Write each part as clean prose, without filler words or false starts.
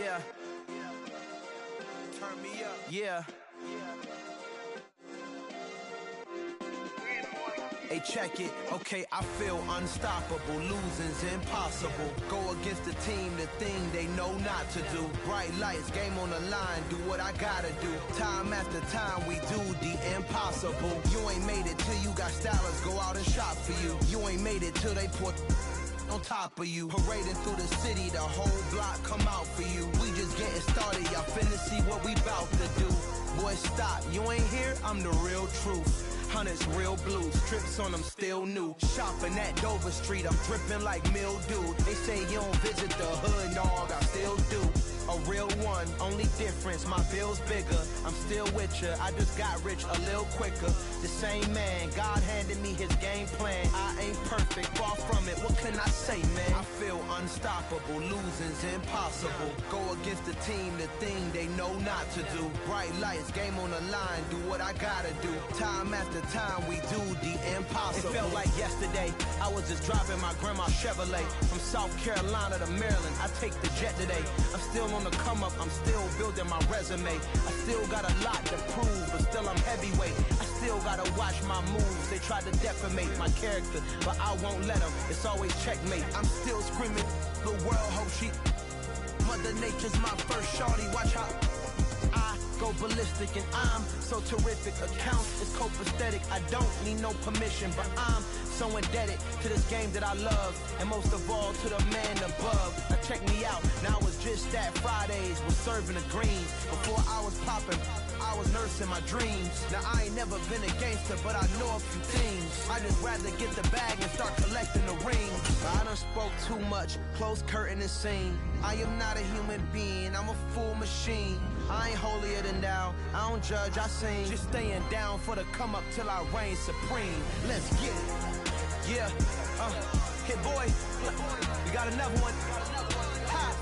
Yeah. Turn me up. Yeah. Hey, check it. Okay, I feel unstoppable. Losing's impossible. Go against the team, the thing they know not to do. Bright lights, game on the line. Do what I gotta do. Time after time, we do the impossible. You ain't made it till you got stylers go out and shop for you. You ain't made it till they put on top of you. Parading through the city, the whole block come out for you. We just getting started, y'all finna see what we bout to do. Boy, stop, you ain't here, I'm the real truth. Hundreds real blues, strips on them still new. Shopping at Dover Street, I'm dripping like mildew. They say you don't visit the hood, dog, I still do. A real one, only difference, my bill's bigger. I'm still with ya, I just got rich a little quicker. The same man, God handed me his game plan. I ain't perfect, far from it, what can I say, man? I feel unstoppable, losing's impossible. Go against the team, the thing they know not to do. Bright lights, game on the line, do what I gotta do. Time after time, we do the impossible. It felt like yesterday, I was just driving my grandma's Chevrolet. From South Carolina to Maryland, I take the jet today. I'm still on the come up, I'm still building my resume. I still got a lot to prove, but still I'm heavyweight. I still gotta watch my moves. They tried to defamate my character, but I won't let them. It's always checkmate. I'm still screaming, the world hope she. Mother Nature's my first shorty, watch how I go ballistic and I'm so terrific. Accounts is copacetic, I don't need no permission, but I'm so indebted to this game that I love, and most of all to the man above. Now check me out, now it's just that Fridays was serving the greens. Before I was popping, I was nursing my dreams. Now I ain't never been a gangster, but I know a few things. I just rather get the bag and start collecting the rings. I done spoke too much, close curtain and scene. I am not a human being, I'm a full machine. I ain't holier than thou, I don't judge, I sing. Just staying down for the come up till I reign supreme. Let's get it. Yeah, hey boy, you got another one. Ha.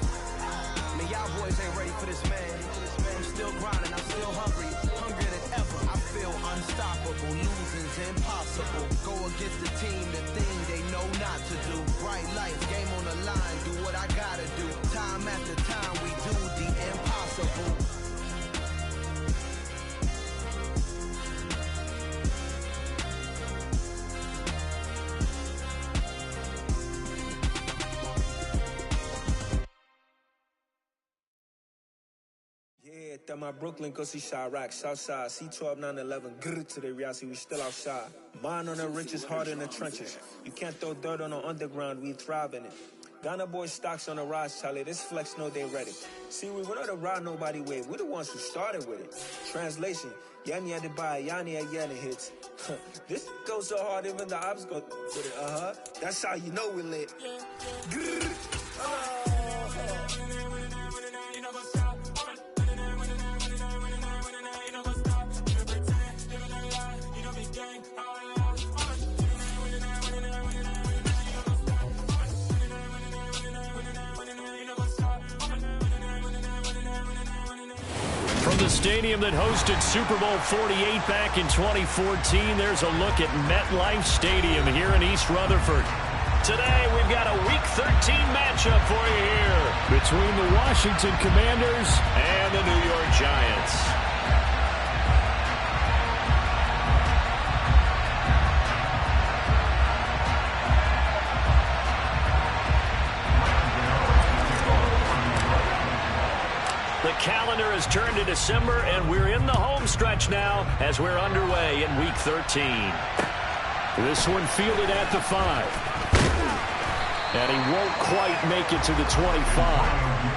Man, y'all boys ain't ready for this, man. I'm still grinding, I'm still hungry, hungrier than ever. I feel unstoppable, losing's impossible. Go against the team, the thing they know not to do. Bright lights, game on the line, do what I gotta do. Time after time, we do the impossible. Yeah, that my Brooklyn, go see Chirac, Southside, C12, 911, grrr to the reality, we still outside. Mine on the riches, hard in the trenches. You can't throw dirt on the underground, we thrive in it. Ghana boys stocks on the rise, Charlie, this flex know they ready. See, we not a ride nobody wave, we the ones who started with it. Translation, Yanni had to buy, Yanni had Yanni hits. This goes so hard, even the ops go with it, That's how you know we lit. Grrr. From the stadium that hosted Super Bowl 48 back in 2014, there's a look at MetLife Stadium here in East Rutherford. Today, we've got a Week 13 matchup for you here between the Washington Commanders and the New York Giants. The calendar has turned to December, and we're in the home stretch now as we're underway in Week 13. This one fielded at the 5. And he won't quite make it to the 25.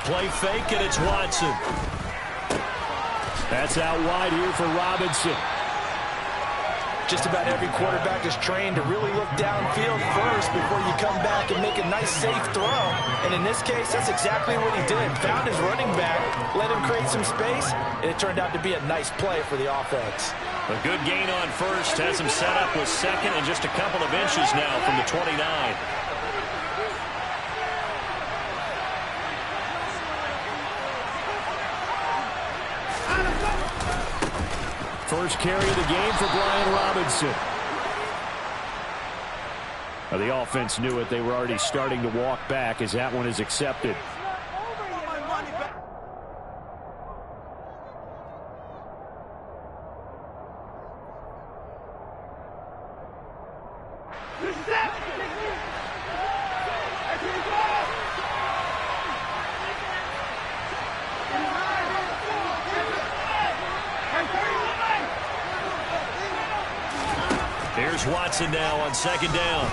Play fake, and it's Watson. That's out wide here for Robinson. Just about every quarterback is trained to really look downfield first before you come back and make a nice, safe throw. And in this case, that's exactly what he did. Found his running back, let him create some space, and it turned out to be a nice play for the offense. A good gain on first has him set up with second and just a couple of inches now from the 29. First carry of the game for Brian Robinson. Now, the offense knew it. They were already starting to walk back as that one is accepted. Here's Watson now on second down.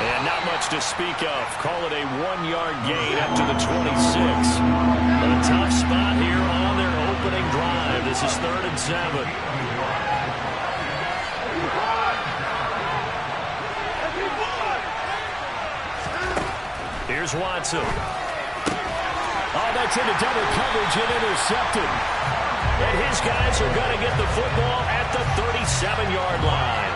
And not much to speak of. Call it a 1-yard gain up to the 26. But a tough spot here on their opening drive. This is 3rd and 7. Here's Watson. Oh, that's into double coverage and intercepted. And his guys are going to get the football at the 37-yard line.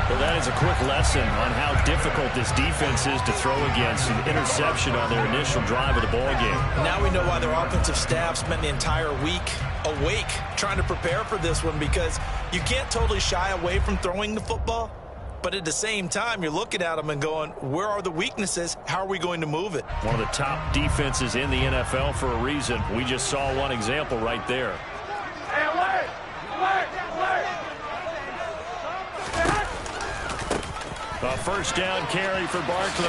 Well, that is a quick lesson on how difficult this defense is to throw against. An interception on their initial drive of the ballgame. Now we know why their offensive staff spent the entire week awake trying to prepare for this one, because you can't totally shy away from throwing the football. But at the same time, you're looking at them and going, where are the weaknesses? How are we going to move it? One of the top defenses in the NFL for a reason. We just saw one example right there. A first down carry for Barkley.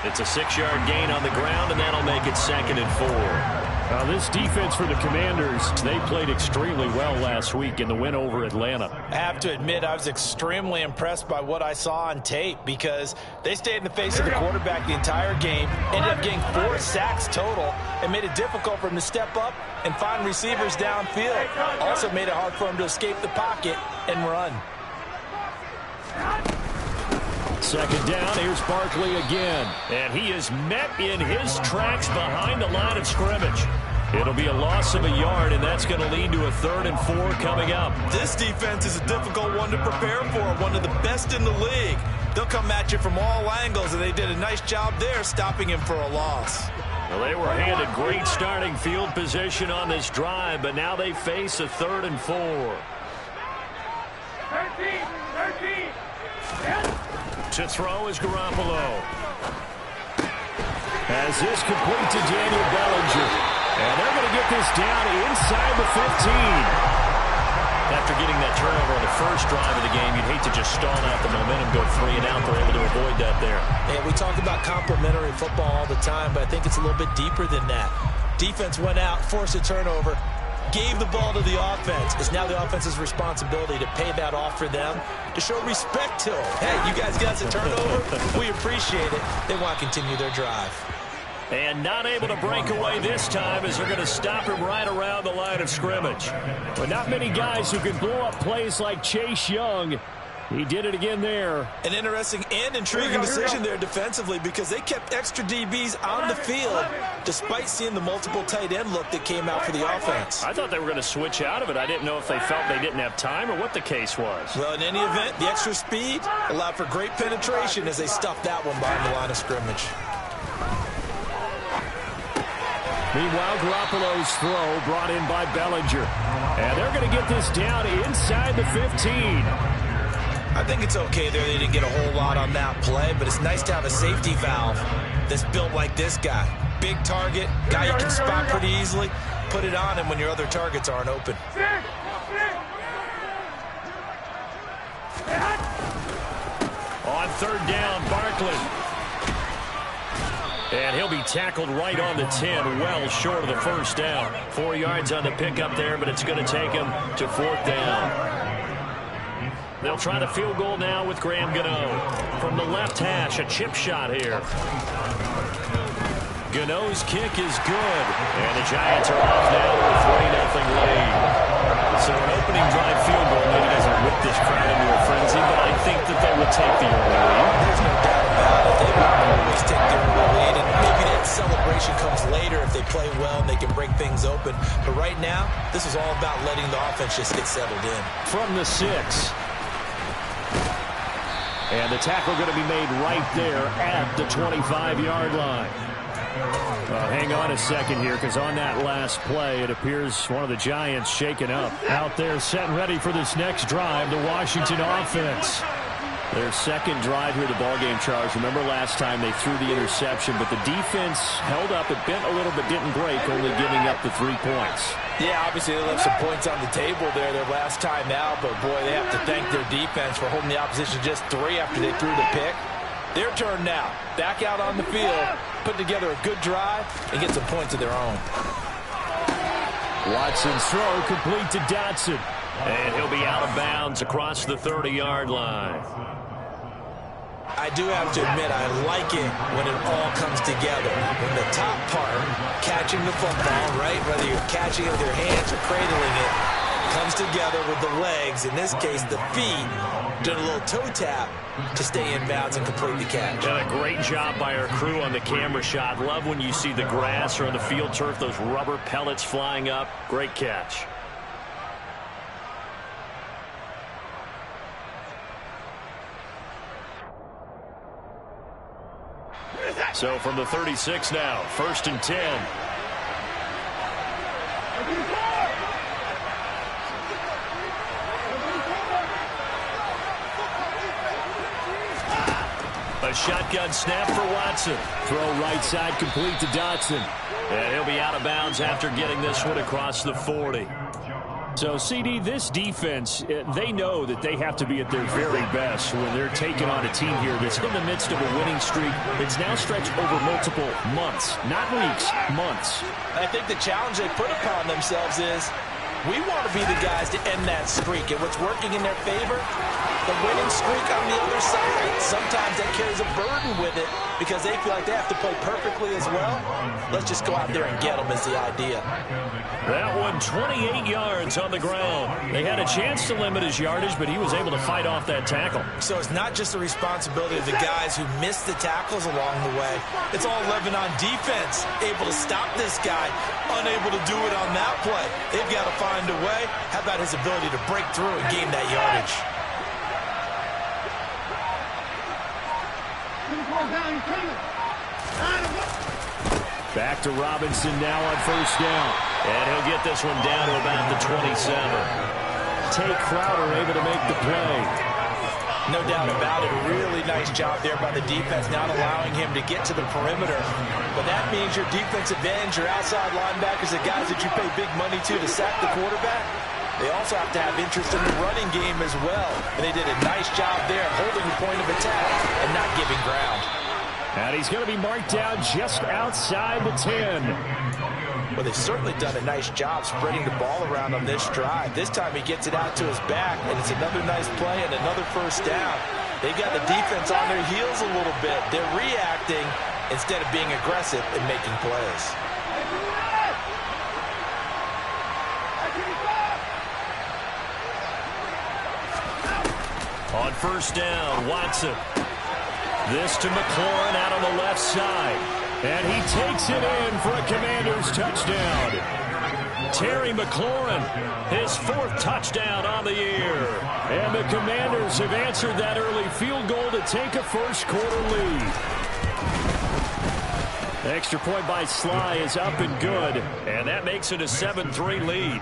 It's a 6-yard gain on the ground, and that'll make it 2nd and 4. This defense for the Commanders, they played extremely well last week in the win over Atlanta. I have to admit, I was extremely impressed by what I saw on tape, because they stayed in the face of the quarterback the entire game, ended up getting 4 sacks total, and made it difficult for him to step up and find receivers downfield. Also made it hard for him to escape the pocket and run. Second down, here's Barkley again. And he is met in his tracks behind the line of scrimmage. It'll be a loss of a yard, and that's going to lead to a 3rd and 4 coming up. This defense is a difficult one to prepare for, one of the best in the league. They'll come at you from all angles, and they did a nice job there stopping him for a loss. Well, they were handed great starting field position on this drive, but now they face a 3rd and 4. 13. To throw is Garoppolo. As this complete to Daniel Bellinger. And they're going to get this down inside the 15. After getting that turnover on the first drive of the game, you'd hate to just stall out the momentum, go 3 and out. They're able to avoid that there. And we talk about complementary football all the time, but I think it's a little bit deeper than that. Defense went out, forced a turnover, gave the ball to the offense. It's now the offense's responsibility to pay that off for them, to show respect to them. Hey, you guys got a turnover? We appreciate it. They want to continue their drive. And not able to break away this time, as they're going to stop him right around the line of scrimmage. But not many guys who can blow up plays like Chase Young. He did it again there. An interesting and intriguing decision there defensively, because they kept extra DBs on the field despite seeing the multiple tight end look that came out for the offense. I thought they were going to switch out of it. I didn't know if they felt they didn't have time or what the case was. Well, in any event, the extra speed allowed for great penetration as they stuffed that one behind the line of scrimmage. Meanwhile, Garoppolo's throw brought in by Bellinger. And they're going to get this down inside the 15. I think it's okay there. They didn't get a whole lot on that play, but it's nice to have a safety valve that's built like this guy. Big target, guy you can spot pretty easily. Put it on him when your other targets aren't open. On 3rd down, Barkley. And he'll be tackled right on the 10, well short of the first down. 4 yards on the pickup there, but it's going to take him to 4th down. They'll try the field goal now with Graham Gano. From the left hash, a chip shot here. Gano's kick is good. And the Giants are off now with a 3-0 lead. So an opening drive field goal maybe doesn't whip this crowd into a frenzy, but I think that they will take the early lead. There's no doubt about it. They will always take the early lead, and maybe that celebration comes later if they play well and they can break things open. But right now, this is all about letting the offense just get settled in. From the 6. And the tackle going to be made right there at the 25-yard line. Hang on a second here, because on that last play, it appears one of the Giants shaken up. Out there set and ready for this next drive, the Washington offense. Their second drive here, the ballgame, Charles. Remember last time they threw the interception, but the defense held up. It bent a little but didn't break, only giving up the 3 points. Yeah, obviously they left some points on the table there their last time out, but boy, they have to thank their defense for holding the opposition just 3 after they threw the pick. Their turn now. Back out on the field, put together a good drive, and get some points of their own. Watson's throw complete to Dotson. And he'll be out of bounds across the 30-yard line. I do have to admit, I like it when it all comes together. When the top part, catching the football, right, whether you're catching it with your hands or cradling it, comes together with the legs, in this case the feet, doing a little toe tap to stay in bounds and complete the catch. Yeah, a great job by our crew on the camera shot. Love when you see the grass or on the field turf, those rubber pellets flying up. Great catch. So from the 36 now, 1st and 10. A shotgun snap for Watson. Throw right side complete to Dotson. And he'll be out of bounds after getting this one across the 40. So, CD, this defense, they know that they have to be at their very best when they're taking on a team here that's in the midst of a winning streak that's now stretched over multiple months, not weeks, months. I think the challenge they put upon themselves is we want to be the guys to end that streak. And what's working in their favor? The winning streak on the other side. Sometimes that carries a burden with it because they feel like they have to play perfectly as well. Let's just go out there and get them is the idea. That one, 28 yards on the ground. They had a chance to limit his yardage, but he was able to fight off that tackle. So it's not just the responsibility of the guys who missed the tackles along the way. It's all 11 on defense, able to stop this guy, unable to do it on that play. They've got to find a way. How about his ability to break through and gain that yardage? Back to Robinson now on 1st down. And he'll get this one down to about the 27. Tate Crowder able to make the play. No doubt about it. Really nice job there by the defense, not allowing him to get to the perimeter. But that means your defensive ends, your outside linebackers, the guys that you pay big money to sack the quarterback, they also have to have interest in the running game as well. And they did a nice job there holding the point of attack and not giving ground. And he's going to be marked down just outside the 10. Well, they've certainly done a nice job spreading the ball around on this drive. This time he gets it out to his back, and it's another nice play and another 1st down. They got the defense on their heels a little bit. They're reacting instead of being aggressive and making plays. On 1st down, Watson. This to McLaurin out on the left side. And he takes it in for a Commanders touchdown. Terry McLaurin, his 4th touchdown on the year. And the Commanders have answered that early field goal to take a 1st quarter lead. The extra point by Sly is up and good. And that makes it a 7-3 lead.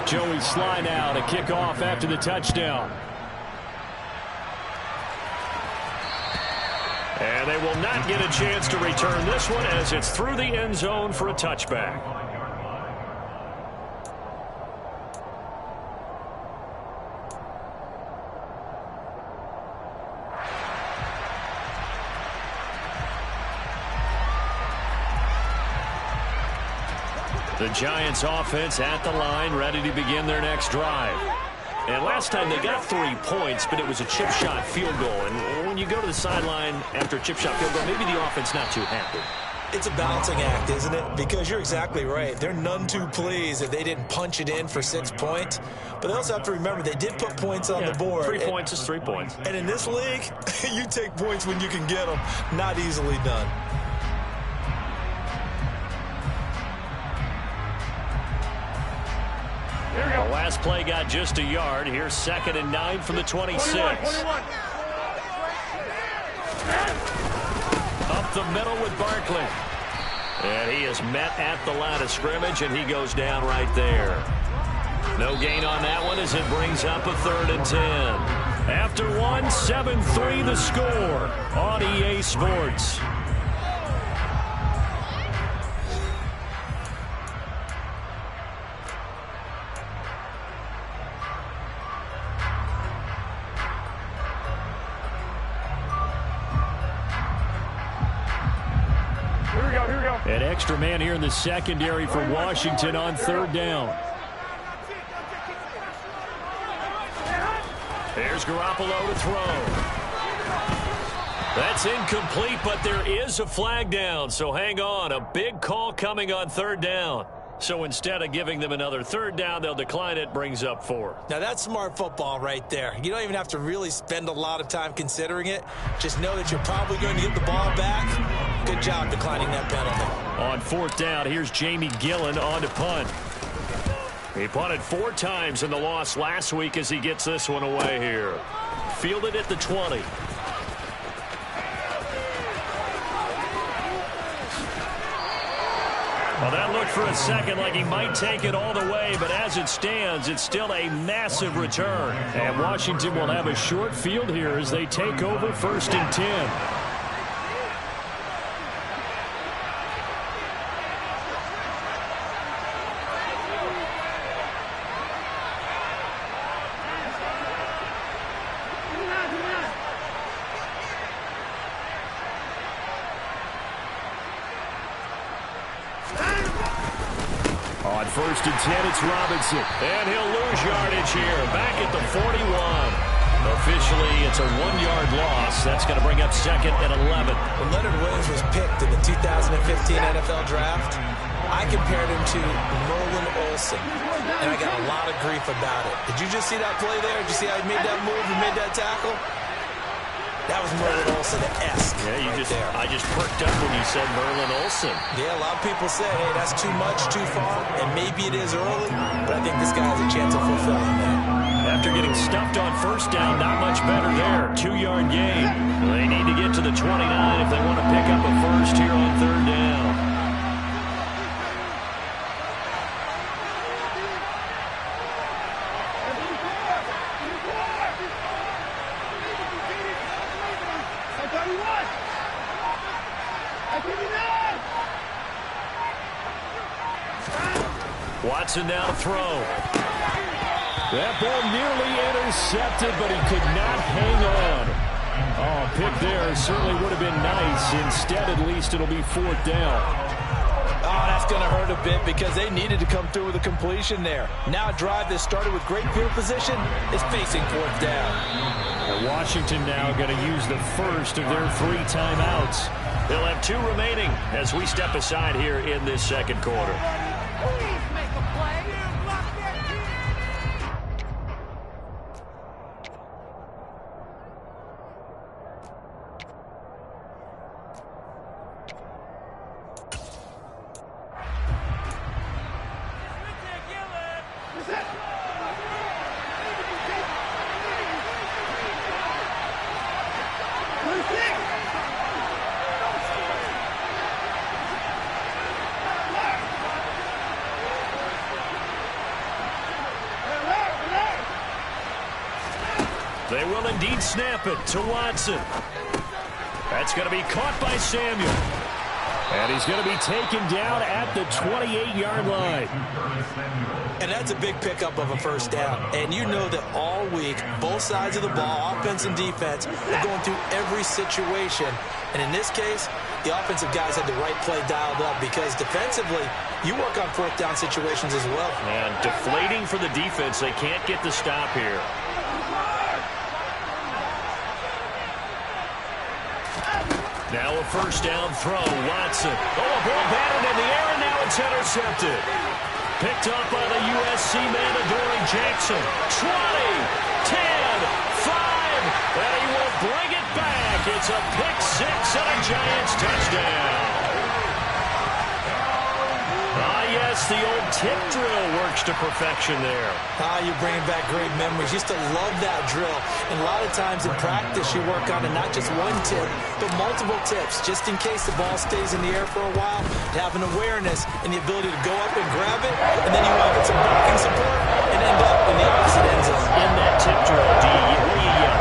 Joey Sly now to kick off after the touchdown. And they will not get a chance to return this one as it's through the end zone for a touchback. The Giants offense at the line, ready to begin their next drive. And last time they got 3 points, but it was a chip shot field goal. And when you go to the sideline after a chip shot field goal, maybe the offense not too happy. It's a balancing act, isn't it? Because you're exactly right. They're none too pleased that they didn't punch it in for 6 points. But they also have to remember they did put points on the board. 3 points is 3 points. And in this league, you take points when you can get them. Not easily done. The last play got just a yard. Here's 2nd and 9 from the 26. Up the middle with Barkley. And he is met at the line of scrimmage, and he goes down right there. No gain on that one as it brings up a 3rd and 10. After one, 7-3 the score on EA Sports. An extra man here in the secondary for Washington on 3rd down. There's Garoppolo to throw. That's incomplete, but there is a flag down, so hang on. A big call coming on 3rd down. So instead of giving them another 3rd down, they'll decline it, brings up 4. Now, that's smart football right there. You don't even have to really spend a lot of time considering it. Just know that you're probably going to get the ball back. Good job declining that penalty. On 4th down, here's Jamie Gillen on to punt. He punted 4 times in the loss last week as he gets this one away here. Fielded at the 20. Well, that looked for a second like he might take it all the way, but as it stands, it's still a massive return. And Washington will have a short field here as they take over 1st and 10. On 1st and 10, it's Robinson. And he'll lose yardage here. Back at the 41. Officially, it's a 1-yard loss. That's going to bring up 2nd and 11. When Leonard Williams was picked in the 2015 NFL Draft, I compared him to Merlin Olsen. And I got a lot of grief about it. Did you just see that play there? Did you see how he made that move and made that tackle? That was Merlin Olsen-esque. Yeah, I just perked up when you said Merlin Olsen. Yeah, a lot of people say, hey, that's too much, too far, and maybe it is early, but I think this guy has a chance of fulfilling that. After getting stuffed on 1st down, not much better there. 2-yard gain. They need to get to the 29 if they want to pick up a first here on 3rd down. Watson now to throw. That ball nearly intercepted, but he could not hang on. Oh, pick there certainly would have been nice. Instead, at least it'll be 4th down. Oh, that's going to hurt a bit because they needed to come through with a completion there. Now a drive that started with great field position is facing 4th down. And Washington now going to use the first of their 3 timeouts. They'll have 2 remaining as we step aside here in this 2nd quarter. They will indeed snap it to Watson. That's going to be caught by Samuel. And he's going to be taken down at the 28-yard line. And that's a big pickup of a 1st down. And you know that all week, both sides of the ball, offense and defense, are going through every situation. And in this case, the offensive guys had the right play dialed up because defensively, you work on 4th down situations as well. And deflating for the defense. They can't get the stop here. Now a first down throw. Watson. Oh, a ball batted in the air, and now it's intercepted. Picked up by the USC man, Adoree Jackson. 20, 10, 5, and he will bring it back. It's a pick six and a Giants touchdown. Yes, the old tip drill works to perfection there. You're bringing back great memories. Used to love that drill. And a lot of times in practice, you work on it, not just one tip, but multiple tips, just in case the ball stays in the air for a while, to have an awareness and the ability to go up and grab it, and then you want to get some blocking support and end up in the opposite end zone. In that tip drill, what do you yell?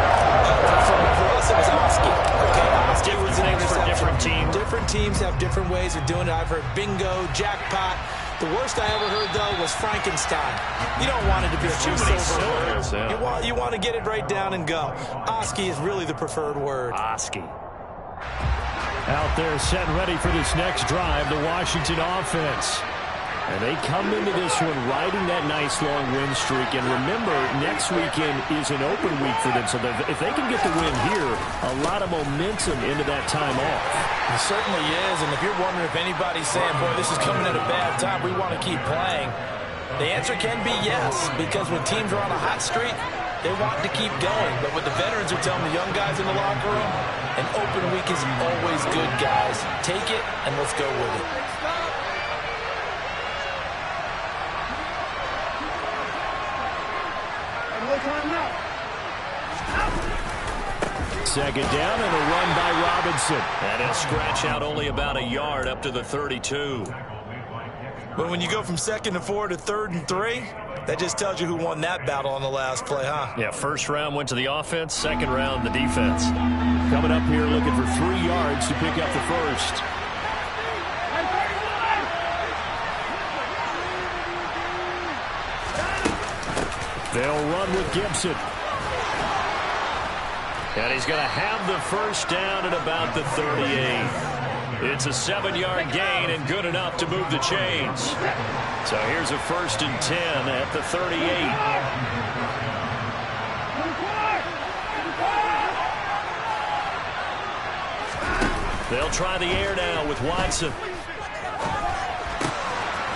For us, it was Oski. Okay, Oski was an for different teams. Different teams have different ways of doing it. I've heard bingo, jackpot. The worst I ever heard, though, was Frankenstein. You don't want it to be a two-syllable word. You want to get it right down and go. Oski is really the preferred word. Oski. Out there set and ready for this next drive, the Washington offense. And they come into this one riding that nice long win streak. And remember, next weekend is an open week for them. So if they can get the win here, a lot of momentum into that time off. It certainly is. And if you're wondering if anybody's saying, boy, this is coming at a bad time, we want to keep playing, the answer can be yes. Because when teams are on a hot streak, they want to keep going. But what the veterans are telling the young guys in the locker room, an open week is always good, guys. Take it and let's go with it. Second down and a run by Robinson. And he'll scratch out only about a yard up to the 32. But when you go from 2nd and 4 to 3rd and 3, that just tells you who won that battle on the last play, huh? Yeah, first round went to the offense, second round the defense. Coming up here looking for 3 yards to pick up the first. They'll run with Gibson. And he's going to have the first down at about the 38. It's a 7-yard gain and good enough to move the chains. So here's a 1st and 10 at the 38. They'll try the air now with Watson.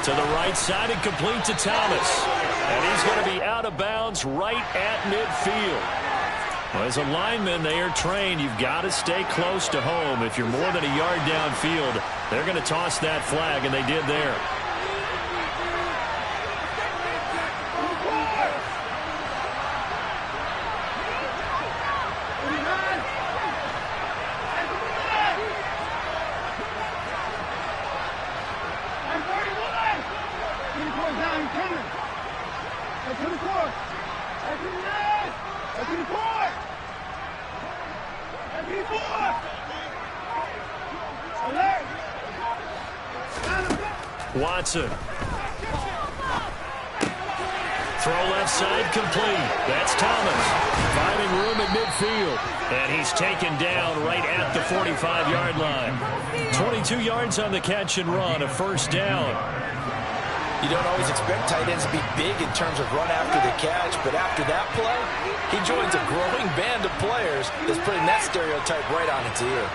To the right side and complete to Thomas. And he's going to be out of bounds right at midfield. Well, as a lineman, they are trained. You've got to stay close to home. If you're more than a yard downfield, they're going to toss that flag, and they did there. Watson. Throw left side complete. That's Thomas. Finding room at midfield. And he's taken down right at the 45-yard line. 22 yards on the catch and run, a first down. You don't always expect tight ends to be big in terms of run after the catch, but after that play, he joins a growing band of players that's putting that stereotype right on its ear.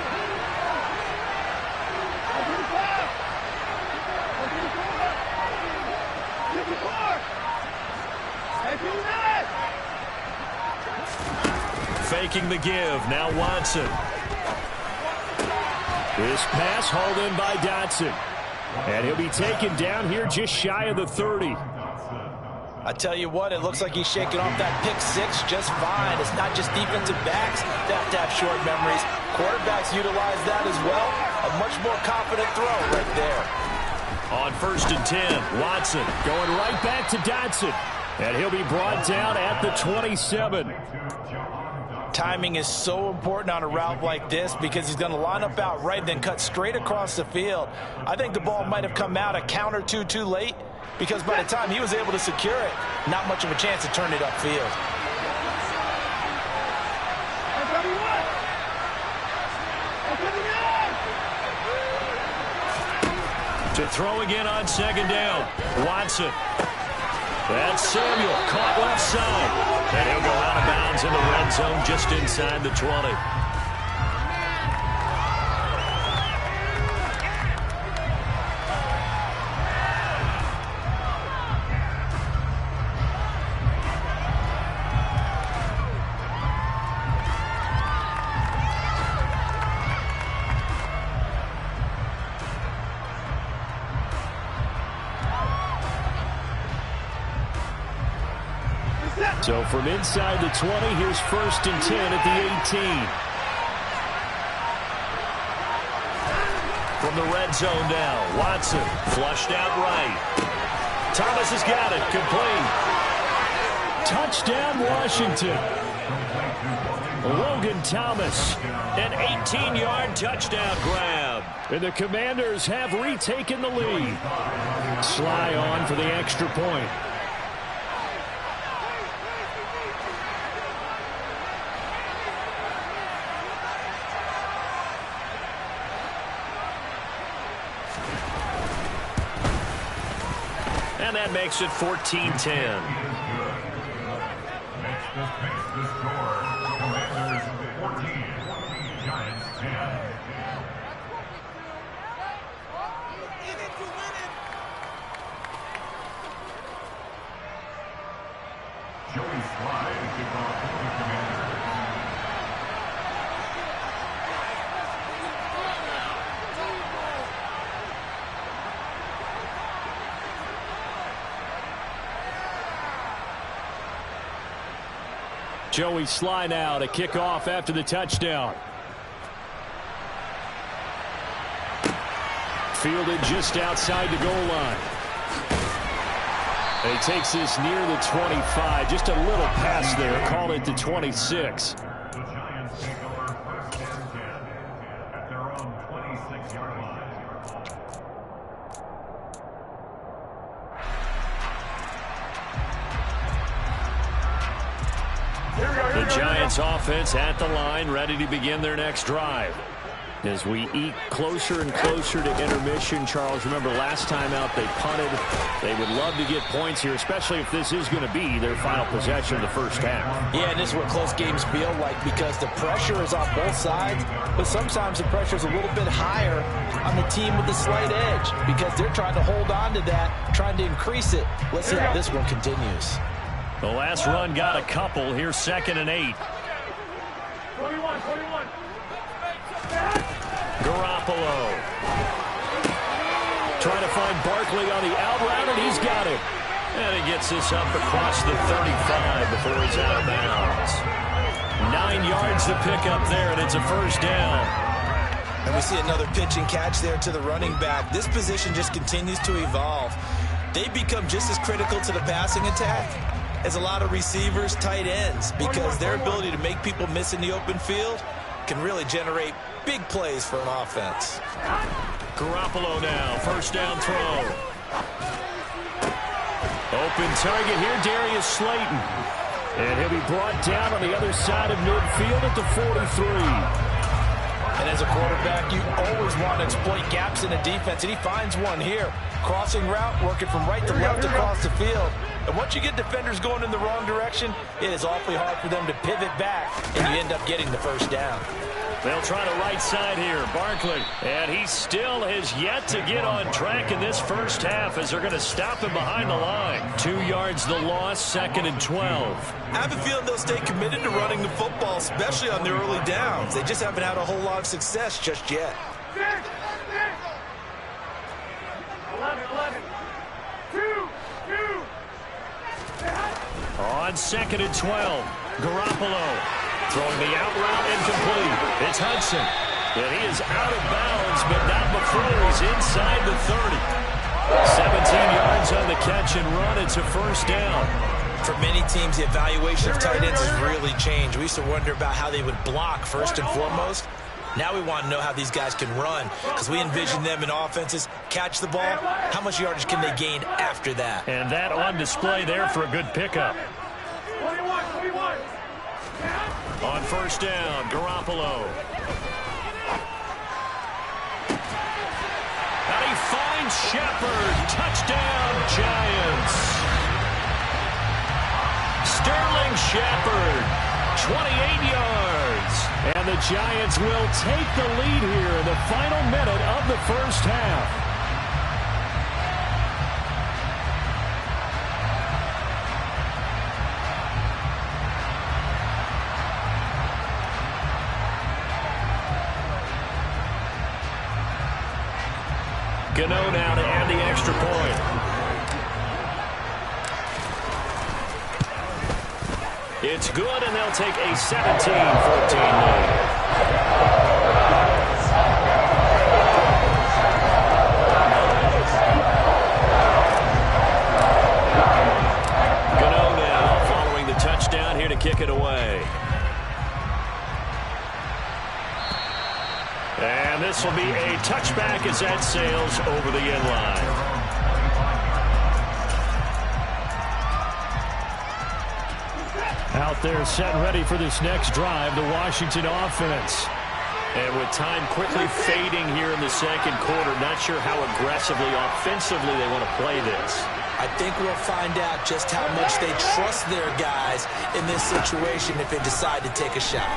Faking the give. Now Watson. This pass hauled in by Dotson. And he'll be taken down here just shy of the 30. I tell you what, it looks like he's shaking off that pick six just fine. It's not just defensive backs that have to have short memories. Quarterbacks utilize that as well. A much more confident throw right there. On 1st and 10, Watson going right back to Dotson. And he'll be brought down at the 27. Timing is so important on a route like this because he's going to line up out right, then cut straight across the field. I think the ball might have come out a count or two too late because by the time he was able to secure it, not much of a chance to turn it upfield. To throw again on 2nd down, Watson. That's Samuel, caught left side. And he'll go out of bounds in the red zone just inside the 20. So from inside the 20, here's 1st and 10 at the 18. From the red zone now, Watson flushed out right. Thomas has got it, complete. Touchdown, Washington. Logan Thomas, an 18-yard touchdown grab. And the Commanders have retaken the lead. Sly on for the extra point. And that makes it 14-10. The score, Commanders 14, Giants 10. Joey Slye to kick off for the Commanders. Joey Slye now to kick off after the touchdown. Fielded just outside the goal line. He takes this near the 25. Just a little pass there. Call it the 26. The Giants take over 1st and 10 at their own 26-yard line. The Giants offense at the line, ready to begin their next drive. As we eke closer and closer to intermission, Charles, remember last time out they punted. They would love to get points here, especially if this is going to be their final possession of the first half. Yeah, and this is what close games feel like because the pressure is on both sides, but sometimes the pressure is a little bit higher on the team with the slight edge because they're trying to hold on to that, trying to increase it. Let's see how this one continues. The last run got a couple. Here's 2nd and 8. 21. Garoppolo. Trying to find Barkley on the out route, and he's got it. And he gets this up across the 35 before he's out of bounds. 9 yards to pick up there, and it's a first down. And we see another pitch and catch there to the running back. This position just continues to evolve. They become just as critical to the passing attack as a lot of receivers, tight ends, because their ability to make people miss in the open field can really generate big plays for an offense. Garoppolo now, first down throw. Open target here, Darius Slayton. And he'll be brought down on the other side of midfield at the 43. And as a quarterback, you always want to exploit gaps in the defense, and he finds one here. Crossing route, working from right to left across the field. And once you get defenders going in the wrong direction, it is awfully hard for them to pivot back, and you end up getting the first down. They'll try the right side here, Barkley. And he still has yet to get on track in this first half as they're going to stop him behind the line. 2 yards the loss, 2nd and 12. I have a feeling they'll stay committed to running the football, especially on the early downs. They just haven't had a whole lot of success just yet. 11. 2. On 2nd and 12, Garoppolo throwing the out route incomplete. It's Hudson. And he is out of bounds, but not before he's inside the 30. 17 yards on the catch and run. It's a first down. For many teams, the evaluation of tight ends has really changed. We used to wonder about how they would block first and foremost. Now we want to know how these guys can run because we envision them in offenses, catch the ball. How much yardage can they gain after that? And that on display there for a good pickup. 21. On first down, Garoppolo. And he finds Shepard. Touchdown, Giants. Sterling Shepard, 28 yards. And the Giants will take the lead here in the final minute of the first half. Gano now to add the extra point. It's good, and they'll take a 17-14 lead. Touchdown here to kick it away. And this will be a touchback as that sails over the end line. Out there set ready for this next drive, the Washington offense. And with time quickly fading here in the second quarter, not sure how aggressively, offensively they want to play this. I think we'll find out just how much they trust their guys in this situation if they decide to take a shot.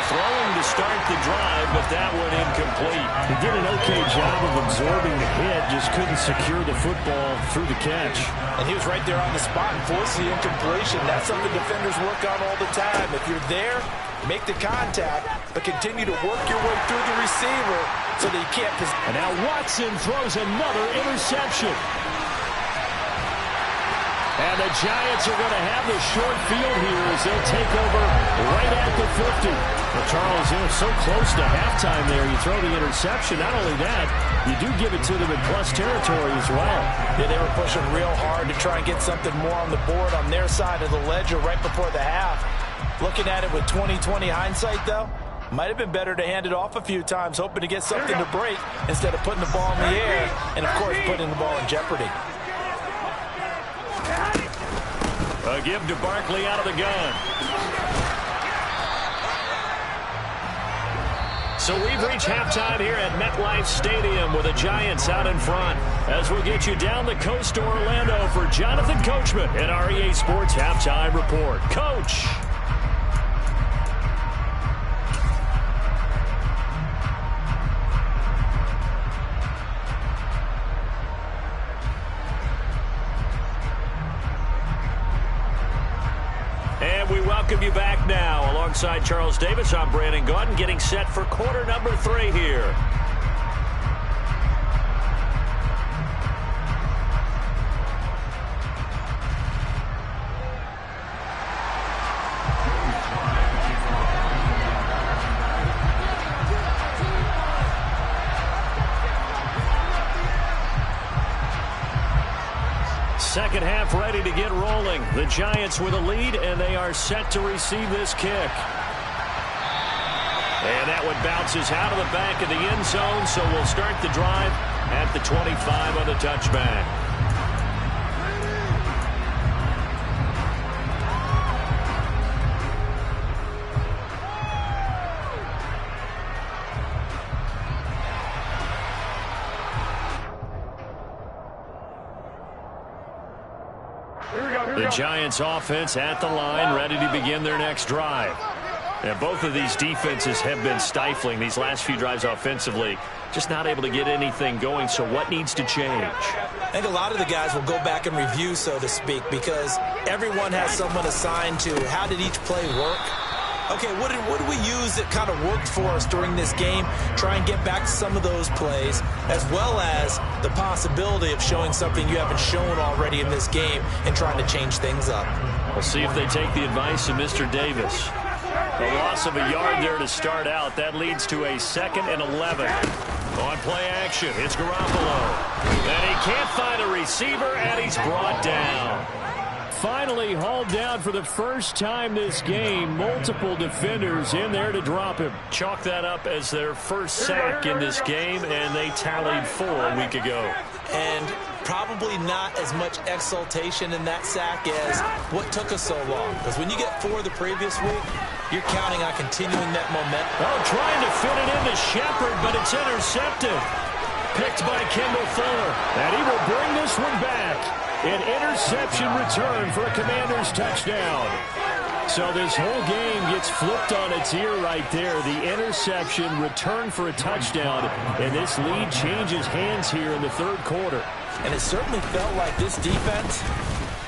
Throwing to start the drive, but that one incomplete. He did an okay job of absorbing the hit, just couldn't secure the football through the catch. And he was right there on the spot and forced the incompletion. That's something defenders work on all the time. If you're there, make the contact, but continue to work your way through the receiver so that you can't. And now Watson throws another interception. And the Giants are going to have the short field here as they'll take over right at the 50. Well, Charles, they're so close to halftime there. You throw the interception. Not only that, you do give it to them in plus territory as well. Yeah, they were pushing real hard to try and get something more on the board on their side of the ledger right before the half. Looking at it with 20/20 hindsight, though, might have been better to hand it off a few times, hoping to get something to break instead of putting the ball in the air and, of course, putting the ball in jeopardy. A give to Barkley out of the gun. So we've reached halftime here at MetLife Stadium with the Giants out in front. As we'll get you down the coast to Orlando for Jonathan Coachman at our EA Sports Halftime Report. Coach. And we welcome you back now. Alongside Charles Davis, I'm Brandon Gaudin, getting set for quarter number 3 here. Second half ready to get rolling. The Giants with a lead, and they are set to receive this kick. And that one bounces out of the back of the end zone, so we'll start the drive at the 25 on the touchback. The Giants offense at the line, ready to begin their next drive. And both of these defenses have been stifling these last few drives offensively. Just not able to get anything going, so what needs to change? I think a lot of the guys will go back and review, so to speak, because everyone has someone assigned to how did each play work. Okay, what did we use that kind of worked for us during this game? Try and get back to some of those plays, as well as the possibility of showing something you haven't shown already in this game and trying to change things up. We'll see if they take the advice of Mr. Davis. A loss of a yard there to start out. That leads to a 2nd and 11. On play action, it's Garoppolo. And he can't find a receiver, and he's brought down. Finally hauled down for the first time this game. Multiple defenders in there to drop him. Chalk that up as their first sack in this game, and they tallied 4 a week ago. And probably not as much exultation in that sack as what took us so long. Because when you get 4 the previous week, you're counting on continuing that momentum. Oh, trying to fit it into Shepard, but it's intercepted. Picked by Kendall Fuller. And he will bring this one back. An interception return for a Commanders touchdown. So this whole game gets flipped on its ear right there. The interception return for a touchdown. And this lead changes hands here in the 3rd quarter. And it certainly felt like this defense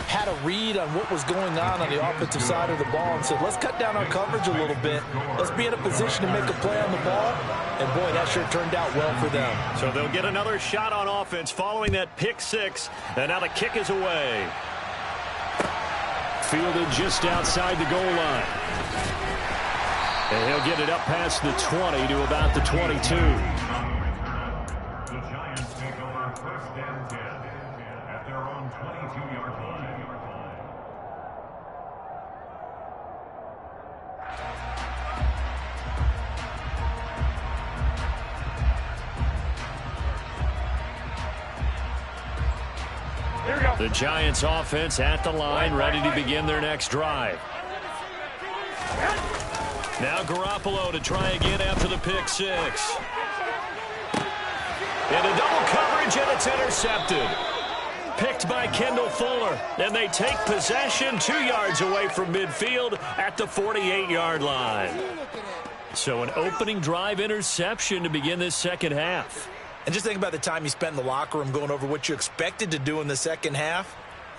had a read on what was going on the offensive side of the ball and said, let's cut down our coverage a little bit. Let's be in a position to make a play on the ball. And, boy, that sure turned out well for them. So they'll get another shot on offense following that pick 6. And now the kick is away. fielded just outside the goal line. And he'll get it up past the 20 to about the 22. The Giants take over first and 10 at their own 22-yard line. The Giants offense at the line, ready to begin their next drive. Now Garoppolo to try again after the pick six. Into double coverage, and it's intercepted. Picked by Kendall Fuller, and they take possession 2 yards away from midfield at the 48-yard line. So an opening drive interception to begin this second half. And just think about the time you spent in the locker room going over what you expected to do in the second half.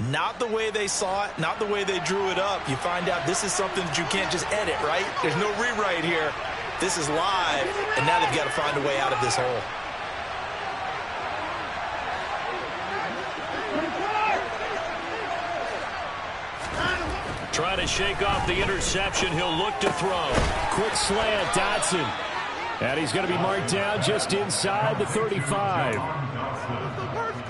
Not the way they saw it, not the way they drew it up. You find out this is something that you can't just edit, right? There's no rewrite here. This is live, and now they've got to find a way out of this hole. Trying to shake off the interception. He'll look to throw. Quick slant, Dotson. And he's going to be marked down just inside the 35.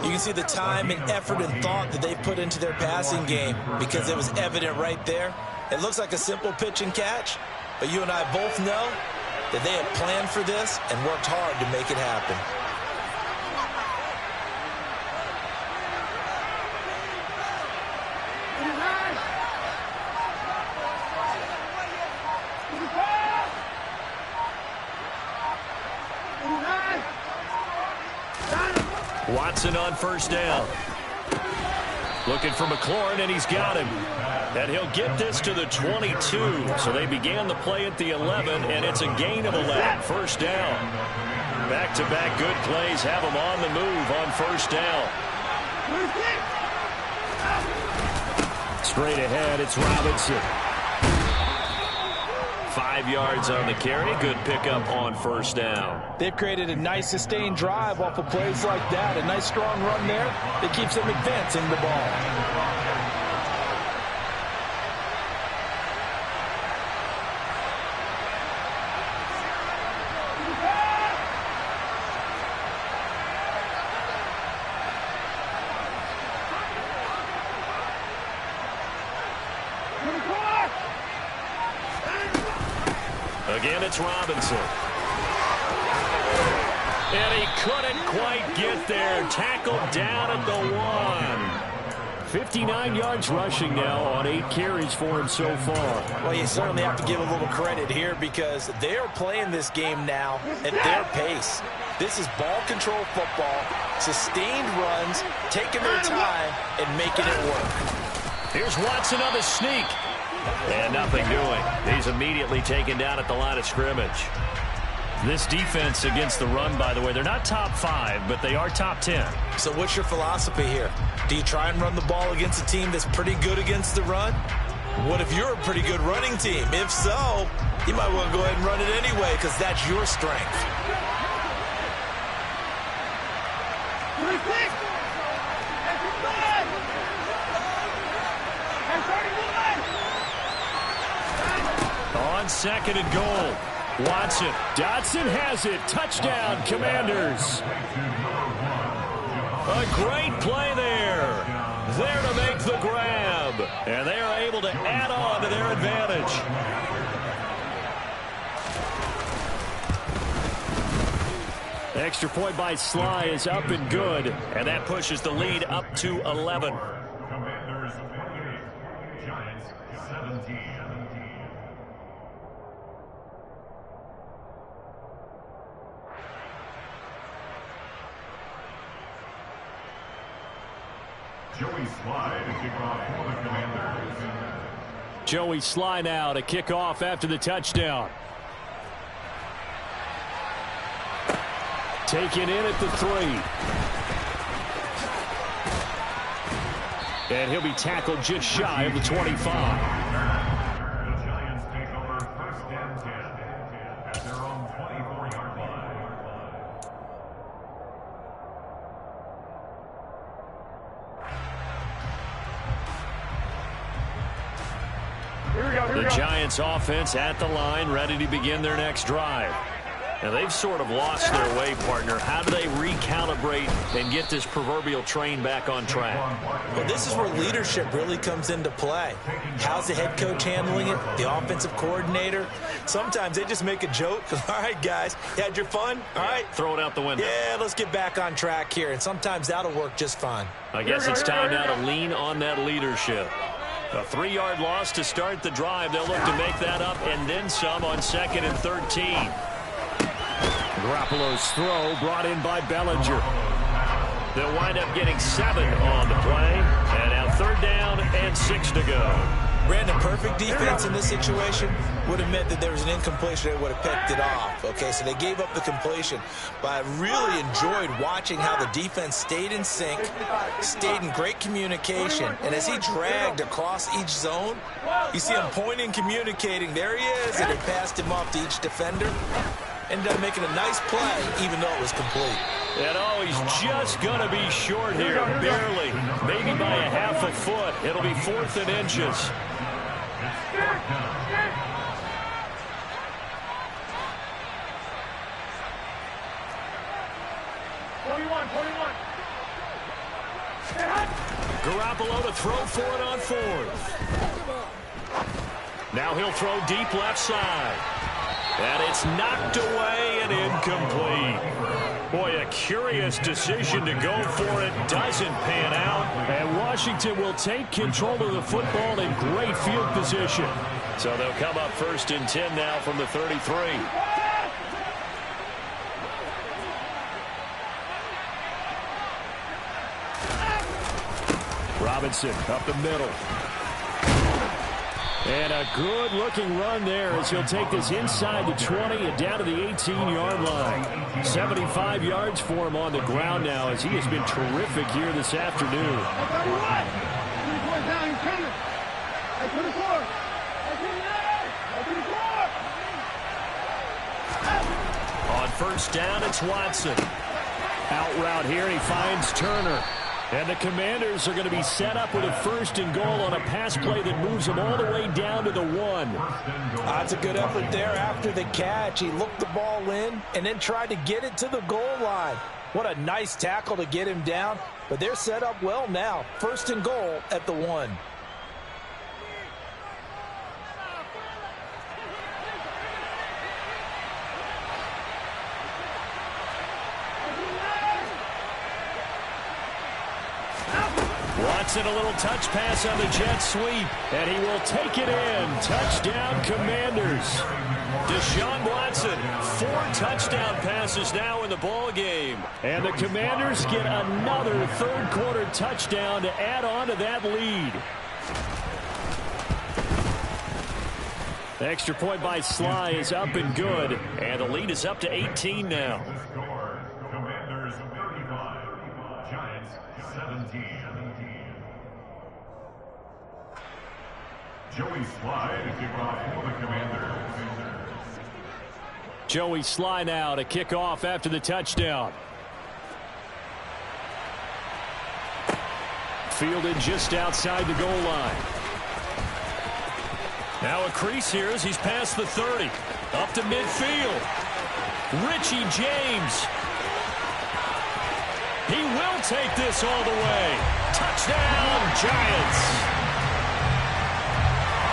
You can see the time and effort and thought that they put into their passing game because it was evident right there. It looks like a simple pitch and catch, but you and I both know that they had planned for this and worked hard to make it happen. Watson on first down. Looking for McLaurin, and he's got him. And he'll get this to the 22. So they began the play at the 11, and it's a gain of 11. First down. Back-to-back good plays have him on the move on first down. Straight ahead, it's Robinson. 5 yards on the carry. Good pickup on first down. They've created a nice sustained drive off of plays like that. A nice strong run there that keeps them advancing the ball. Again, it's Robinson. And he couldn't quite get there. Tackled down at the 1. 59 yards rushing now on 8 carries for him so far. Well, you certainly have to give a little credit here because they are playing this game now at their pace. This is ball control football, sustained runs, taking their time, and making it work. Here's Watson on the sneak. And nothing doing. He's immediately taken down at the line of scrimmage. This defense against the run, by the way, they're not top 5, but they are top 10. So what's your philosophy here? Do you try and run the ball against a team that's pretty good against the run? What if you're a pretty good running team? If so, you might want to go ahead and run it anyway because that's your strength. On second and goal. Watson. Dotson has it. Touchdown, Commanders. A great play there. There to make the grab. And they are able to add on to their advantage. Extra point by Sly is up and good. And that pushes the lead up to 11. Commanders 48, Giants 17. Joey Sly to kick off for the Commanders. Joey Sly now to kick off after the touchdown. Taken in at the 3. And he'll be tackled just shy of the 25. The Giants take over first and 10 at their own 24-yard line. Giants offense at the line, ready to begin their next drive. Now, they've sort of lost their way, partner. How do they recalibrate and get this proverbial train back on track? Well, this is where leadership really comes into play. How's the head coach handling it? The offensive coordinator? Sometimes they just make a joke. All right, guys, you had your fun? All right. Throw it out the window. Yeah, let's get back on track here. And sometimes that'll work just fine. I guess it's time now to lean on that leadership. A 3-yard loss to start the drive. They'll look to make that up and then some on 2nd and 13. Garoppolo's throw brought in by Bellinger. They'll wind up getting 7 on the play. And now 3rd down and 6 to go. Brandon, perfect defense in this situation would have meant that there was an incompletion. They would have picked it off. Okay, so they gave up the completion. But I really enjoyed watching how the defense stayed in sync, stayed in great communication. And as he dragged across each zone, you see him pointing, communicating. There he is, and he passed him off to each defender. Ended up making a nice play, even though it was complete. And he's just going to be short here, barely. Maybe by a half a foot. It'll be 4th and inches. Garoppolo to throw for it on 4th. Now he'll throw deep left side. And it's knocked away and incomplete. Boy, a curious decision to go for it. Doesn't pan out. And Washington will take control of the football in great field position. So they'll come up 1st and 10 now from the 33. Robinson up the middle. And a good-looking run there as he'll take this inside the 20 and down to the 18-yard line. 75 yards for him on the ground now as he has been terrific here this afternoon. On 1st down, it's Watson. Out route here, and he finds Turner. And the Commanders are going to be set up with a 1st and goal on a pass play that moves them all the way down to the 1. That's a good effort there after the catch. He looked the ball in and then tried to get it to the goal line. What a nice tackle to get him down. But they're set up well now. 1st and goal at the 1. Watson, a little touch pass on the jet sweep, and he will take it in. Touchdown, Commanders. Deshaun Watson, 4 touchdown passes now in the ball game. And the Commanders get another 3rd quarter touchdown to add on to that lead. The extra point by Sly is up and good, and the lead is up to 18 now. Commanders 35, Giants 17. Joey Sly to kick off for the Commanders. Joey Sly now to kick off after the touchdown. Fielded just outside the goal line. Now a crease here as he's past the 30. Up to midfield. Richie James. He will take this all the way. Touchdown, Giants.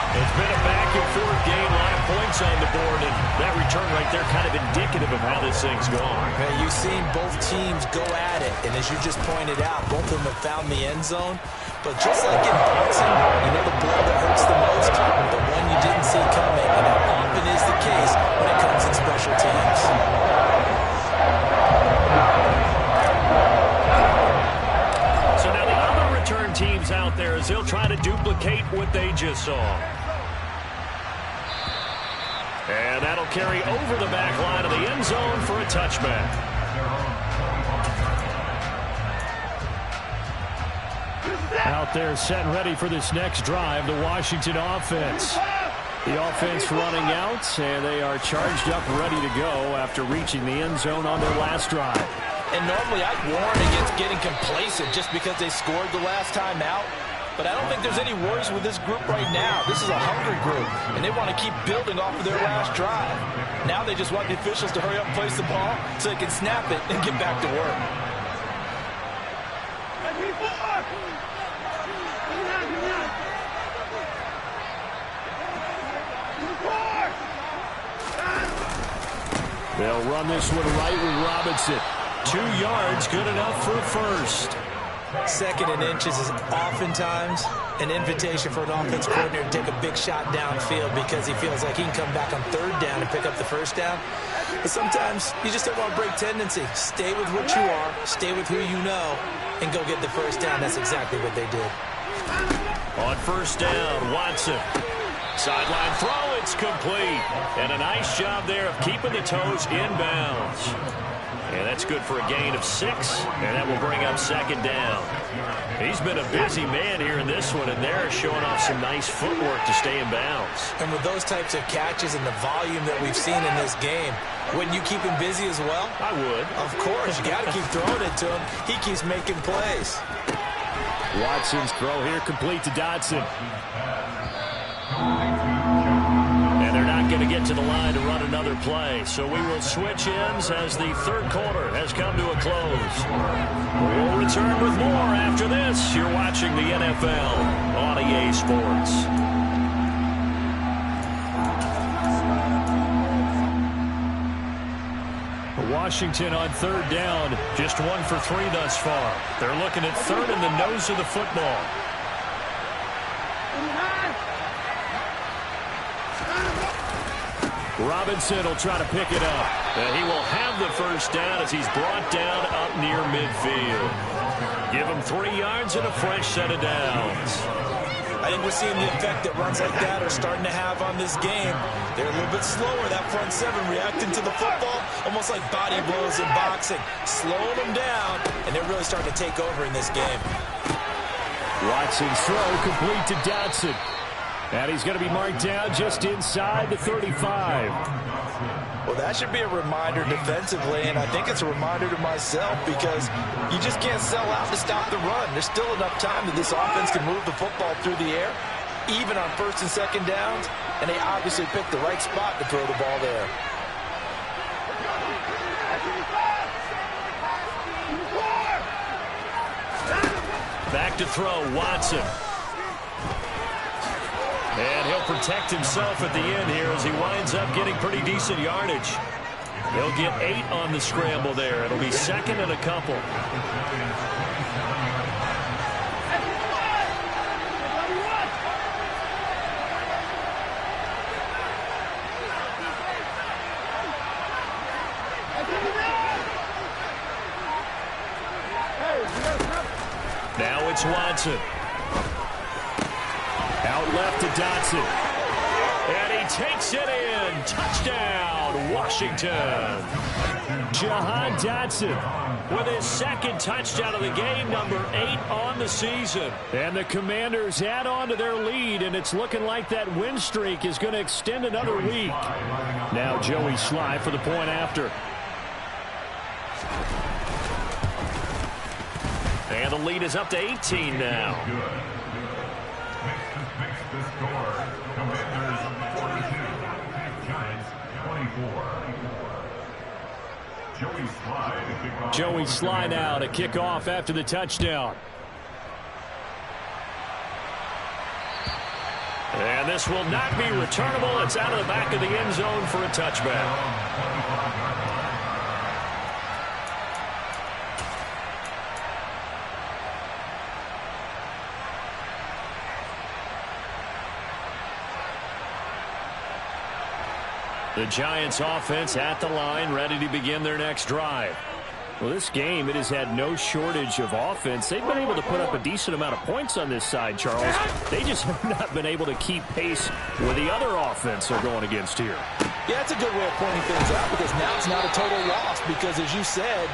It's been a back-and-forth game, a lot of points on the board, and that return right there kind of indicative of how this thing's gone. Hey, you've seen both teams go at it, and as you just pointed out, both of them have found the end zone. But just like in boxing, you know the blow that hurts the most, the one you didn't see coming, and that often is the case when it comes in special teams. So now the other return teams out there as they'll try to duplicate what they just saw. And that'll carry over the back line of the end zone for a touchback. Out there set and ready for this next drive, the Washington offense. The offense running out, and they are charged up ready to go after reaching the end zone on their last drive. And normally I'd warn against getting complacent just because they scored the last time out. but I don't think there's any worries with this group right now. This is a hungry group, and they want to keep building off of their last drive. Now they just want the officials to hurry up and place the ball so they can snap it and get back to work. They'll run this one right with Robinson. 2 yards, good enough for a first. 2nd and inches is oftentimes an invitation for an offense coordinator to take a big shot downfield because he feels like he can come back on 3rd down and pick up the 1st down. But sometimes you just don't want to break tendency. Stay with what you are, stay with who you know, and go get the 1st down. That's exactly what they did. On 1st down, Watson. Sideline throw, it's complete. And a nice job there of keeping the toes inbounds. And that's good for a gain of 6, and that will bring up 2nd down. He's been a busy man here in this one, and they're showing off some nice footwork to stay in bounds. And with those types of catches and the volume that we've seen in this game, wouldn't you keep him busy as well? I would. Of course, you got to keep throwing it to him. He keeps making plays. Watson's throw here complete to Dotson. And they're not going to get to the line to run another play. So we will switch ends as the 3rd quarter has come to a close. We'll return with more after this. You're watching the NFL on EA Sports. Washington on 3rd down. Just 1 for 3 thus far. They're looking at 3rd in the nose of the football. Robinson will try to pick it up. And he will have the 1st down as he's brought down up near midfield. Give him 3 yards and a fresh set of downs. I think we're seeing the effect that runs like that are starting to have on this game. They're a little bit slower, that front 7, reacting to the football, almost like body blows in boxing. Slowing them down, and they're really starting to take over in this game. Watson's throw complete to Dotson. And he's going to be marked down just inside the 35. Well, that should be a reminder defensively, and I think it's a reminder to myself because you just can't sell out to stop the run. There's still enough time that this offense can move the football through the air, even on 1st and 2nd downs, and they obviously picked the right spot to throw the ball there. Back to throw, Watson. And he'll protect himself at the end here as he winds up getting pretty decent yardage. He'll get 8 on the scramble there. It'll be 2nd and a couple. Now it's Watson. Out left to Dotson. And he takes it in. Touchdown, Washington. Jahan Dotson with his 2nd touchdown of the game, number 8 on the season. And the Commanders add on to their lead, and it's looking like that win streak is going to extend another week. Now Joey Slye for the point after. And the lead is up to 18 now. The score, Commanders 42, Giants 24. Joey Slye now to kick off after the touchdown. And this will not be returnable. It's out of the back of the end zone for a touchback. The Giants offense at the line, ready to begin their next drive. Well, this game, it has had no shortage of offense. They've been able to put up a decent amount of points on this side, Charles. They just have not been able to keep pace with the other offense they're going against here. Yeah, that's a good way of pointing things out because now it's not a total loss because, as you said,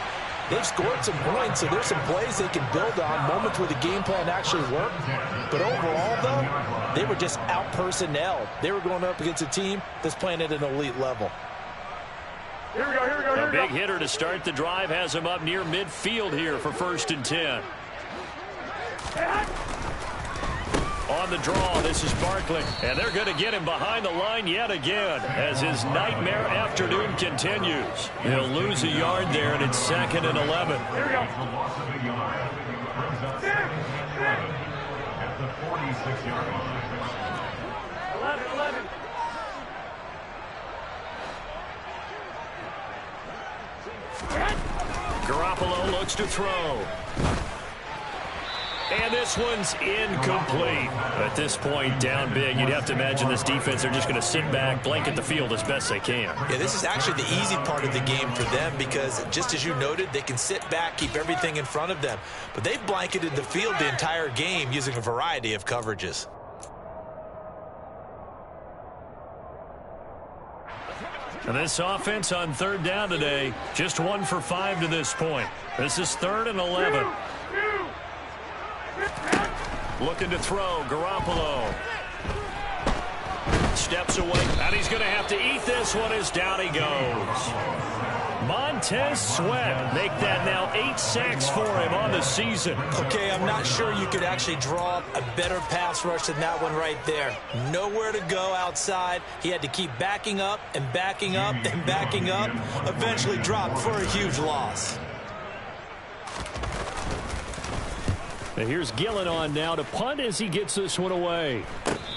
they've scored some points, so there's some plays they can build on, moments where the game plan actually worked. But overall, though, they were just out-personnel. They were going up against a team that's playing at an elite level. Here we go. A big hitter to start the drive has him up near midfield here for 1st and 10. On the draw, this is Barkley. And they're going to get him behind the line yet again as his nightmare afternoon continues. He'll lose a yard there, and it's 2nd and 11. Here we go. Loss of a yard. Brings up 11 at the 46-yard line. 11. Garoppolo looks to throw. And this one's incomplete. At this point, down big, you'd have to imagine this defense, they're just going to sit back, blanket the field as best they can. Yeah, this is actually the easy part of the game for them because, just as you noted, they can sit back, keep everything in front of them. But they've blanketed the field the entire game using a variety of coverages. And this offense on 3rd down today, just 1 for 5 to this point. This is 3rd and 11. Looking to throw, Garoppolo. Steps away, and he's going to have to eat this one as down he goes. Montez Sweat make that now 8 sacks for him on the season. Okay, I'm not sure you could actually draw up a better pass rush than that one right there. Nowhere to go outside. He had to keep backing up and backing up and backing up. Eventually dropped for a huge loss. Now here's Gillen on now to punt as he gets this one away.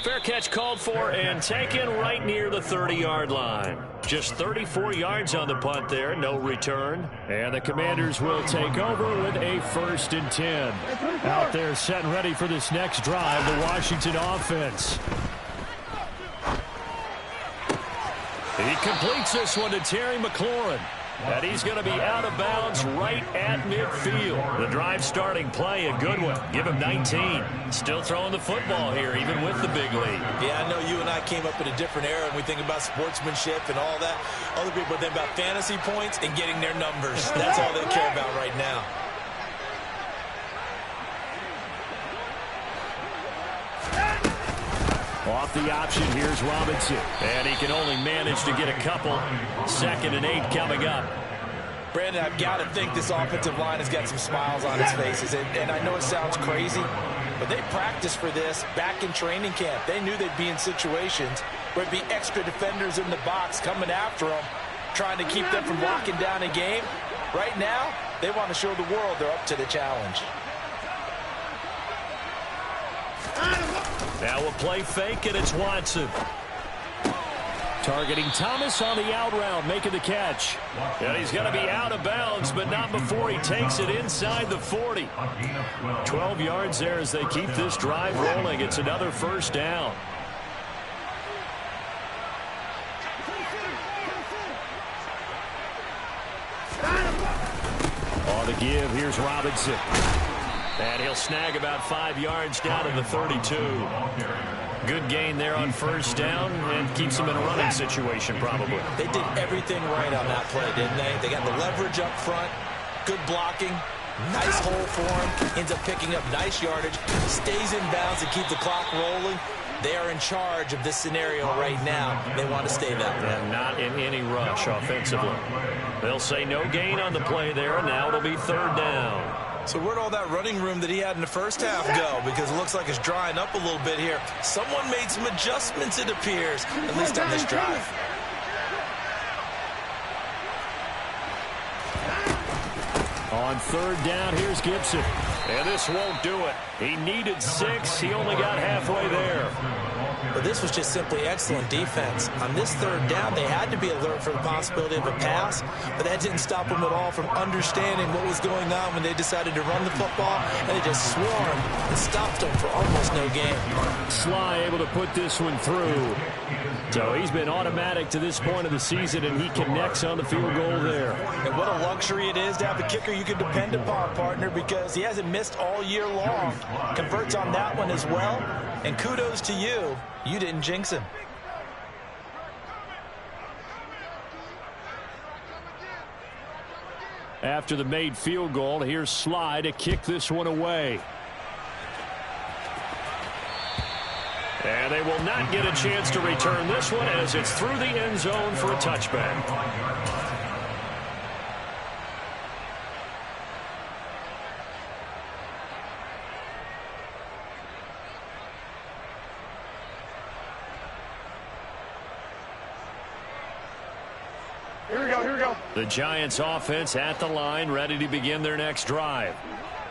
Fair catch called for and taken right near the 30-yard line. Just 34 yards on the punt there, no return. And the Commanders will take over with a 1st and 10. Out there set and ready for this next drive, the Washington offense. He completes this one to Terry McLaurin. And he's going to be out of bounds right at midfield. The drive starting play, a good one. Give him 19. Still throwing the football here, even with the big lead. Yeah, I know you and I came up in a different era, and we think about sportsmanship and all that. Other people think about fantasy points and getting their numbers. That's all they care about right now. Off the option, here's Robinson. And he can only manage to get a couple. 2nd and 8 coming up. Brandon, I've got to think this offensive line has got some smiles on its faces. And I know it sounds crazy, but they practiced for this back in training camp. They knew they'd be in situations where it'd be extra defenders in the box coming after them, trying to keep them from locking down a game. Right now, they want to show the world they're up to the challenge. Now a play fake, and it's Watson. Targeting Thomas on the out route, making the catch. And he's going to be out of bounds, but not before he takes it inside the 40. 12 yards there as they keep this drive rolling. It's another 1st down. On the give, here's Robinson. And he'll snag about 5 yards down to the 32. Good gain there on 1st down and keeps him in a running situation probably. They did everything right on that play, didn't they? They got the leverage up front, good blocking, nice hole for him, ends up picking up nice yardage, stays in bounds to keep the clock rolling. They are in charge of this scenario right now. They want to stay that way. And not in any rush offensively. They'll say no gain on the play there, and now it'll be 3rd down. So where'd all that running room that he had in the first half go? Because it looks like it's drying up a little bit here. Someone made some adjustments, it appears, at least on this drive. On 3rd down, here's Gibson. And this won't do it. He needed 6. He only got halfway there. But this was just simply excellent defense. On this 3rd down, they had to be alert for the possibility of a pass, but that didn't stop them at all from understanding what was going on when they decided to run the football, and they just swarmed and stopped them for almost no gain. Sly able to put this one through. So he's been automatic to this point of the season, and he connects on the field goal there. And what a luxury it is to have a kicker you can depend upon, partner, because he hasn't missed all year long. Converts on that one as well, and kudos to you. You didn't jinx him. After the made field goal, here's Sly to kick this one away. And they will not get a chance to return this one as it's through the end zone for a touchback. Here we go. The Giants offense at the line, ready to begin their next drive.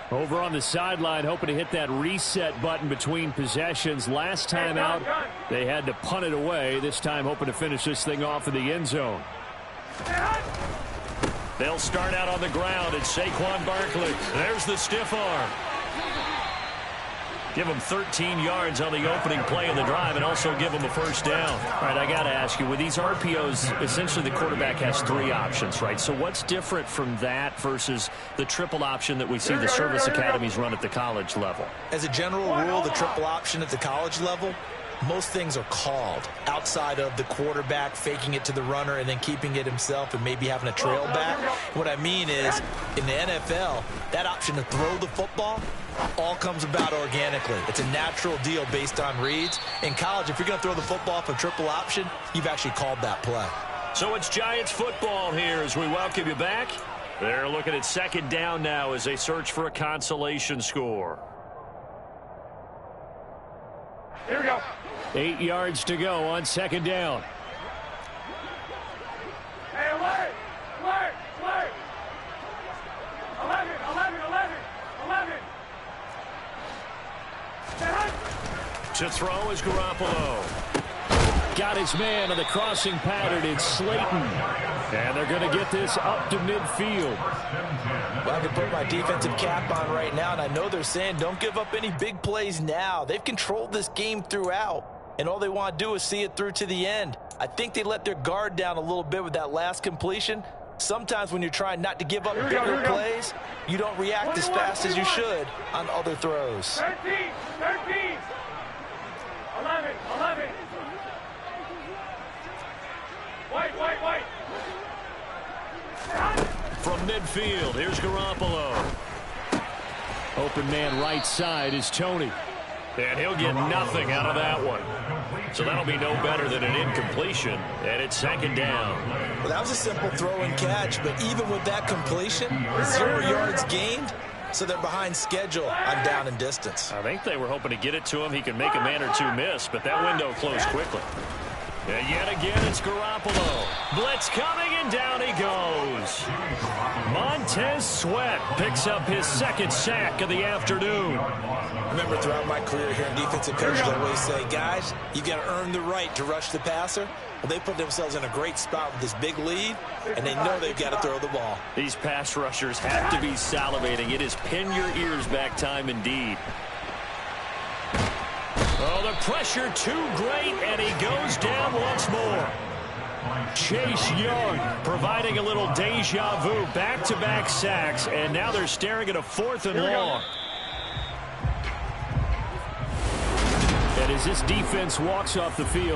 Over on the sideline, hoping to hit that reset button between possessions. Last time out, they had to punt it away. This time, hoping to finish this thing off in the end zone. They'll start out on the ground. It's Saquon Barkley. There's the stiff arm. Give him 13 yards on the opening play of the drive and also give him a first down. All right, I got to ask you, with these RPOs, essentially the quarterback has 3 options, right? So what's different from that versus the triple option that we see the service academies run at the college level? As a general rule, the triple option at the college level, most things are called outside of the quarterback faking it to the runner and then keeping it himself and maybe having a trail back. What I mean is, in the NFL, that option to throw the football all comes about organically. It's a natural deal based on reads. In college, if you're going to throw the football for triple option, you've actually called that play. So it's Giants football here as we welcome you back. They're looking at second down now as they search for a consolation score. Here we go. 8 yards to go on second down. Hey, alert! 11. To throw is Garoppolo. Got his man on the crossing pattern. It's Slayton. And they're going to get this up to midfield. Well, I can put my defensive cap on right now, and I know they're saying don't give up any big plays now. They've controlled this game throughout, and all they want to do is see it through to the end. I think they let their guard down a little bit with that last completion. Sometimes when you're trying not to give up bigger plays, you don't react as fast as you should on other throws. 13. 11. White. From midfield, here's Garoppolo. Open man right side is Tony. And he'll get nothing out of that one. So that'll be no better than an incompletion. And it's second down. Well, that was a simple throw and catch, but even with that completion, 0 yards gained, so they're behind schedule on down and distance. I think they were hoping to get it to him. He could make a man or two miss, but that window closed quickly. And yet again, it's Garoppolo. Blitz coming, and down he goes. Montez Sweat picks up his second sack of the afternoon. Remember, throughout my career here in defensive coaches, I always say, guys, you got to earn the right to rush the passer. Well, they put themselves in a great spot with this big lead, and they know they've got to throw the ball. These pass rushers have to be salivating. It is pin your ears back time indeed. Oh, the pressure too great, and he goes down once more. Chase Young providing a little deja vu, back-to-back sacks, and now they're staring at a 4th and long. And as this defense walks off the field,